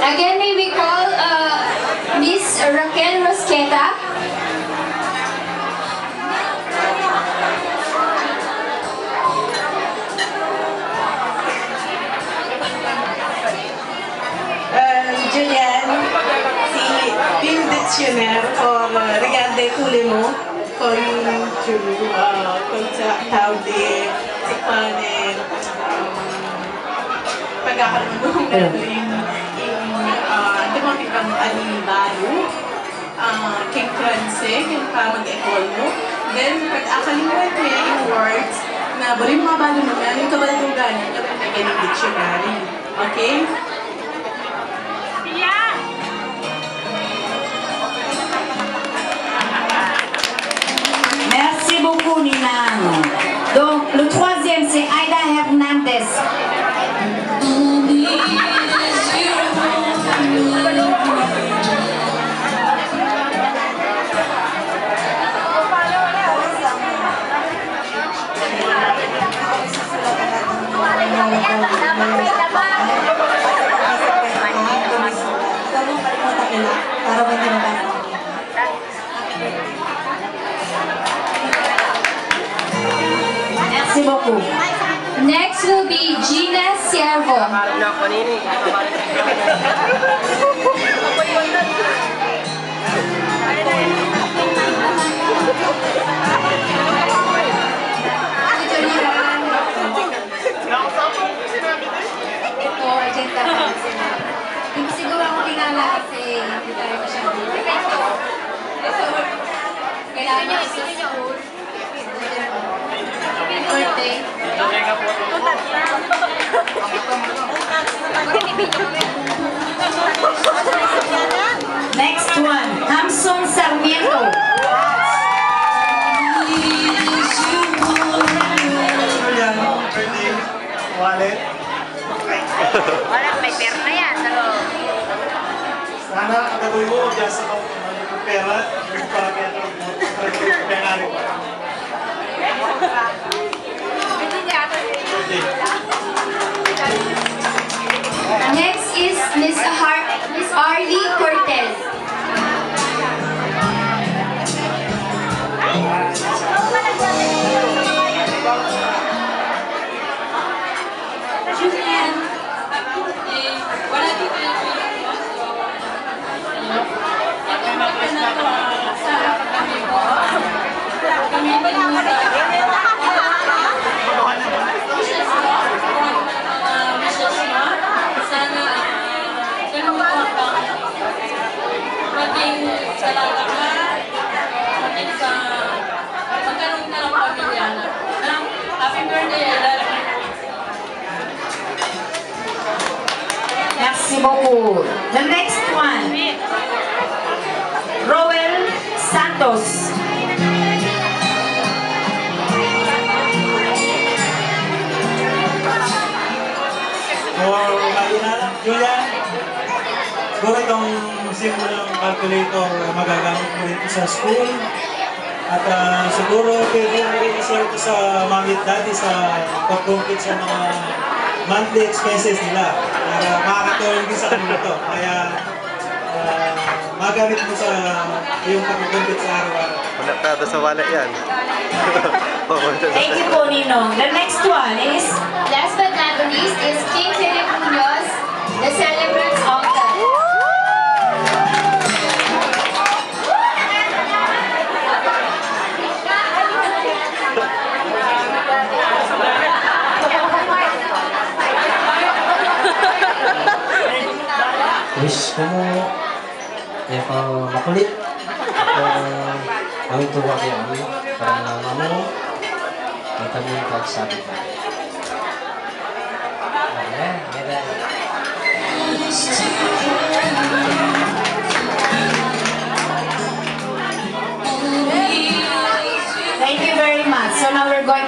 Again, may we call Miss Raquel Rosqueta. Julian, si Bill Dictionnaire for Regarde tous les mots con sa tawag di sikpanin pagkakaroon yung dumating ang alibaru king Francais yung pamag-ekol mo then pag-akalimutan ko yung words na bali mga balo naman yung kabalugan yung kapagyan ng dictionary okay? Merci beaucoup, Ninang. Donc, le troisième, c'est Aida Hernandez. Merci beaucoup. Next will be Gina Siervo. Ito, agenda ko. Hindi siguro ako kilala kasi hindi tayo masyado. Ito, kailangan niya isa birthday. Next one, Hamson Sarmiento. Wallet. Wallet, may pera na yan. Sana kagawin mo dyan sa pera. Next is Miss Arlie Cortez. Julian, wala dito yung Merci beaucoup. The next one, Roel Santos. Julian, siguro itong simple calculator magagamit mo rin sa school. At siguro pwede mo rin i-share ito sa mommy at daddy sa pag-compute sa mga monthly expenses nila. Para makakatulong din sa kanila ito. Kaya magamit mo sa iyong pag-compute sa araw-araw. Wala ka sa wallet yan. Thank you po, Ninong. The next one is... Last but not the least is King Philip Munoz, the celebrant's uncle. Wish ko mo makulit gawin ito wag yan para mama mo may kami yung pagsabi ka. Ayan, ayan. Thank you very much. So now we're going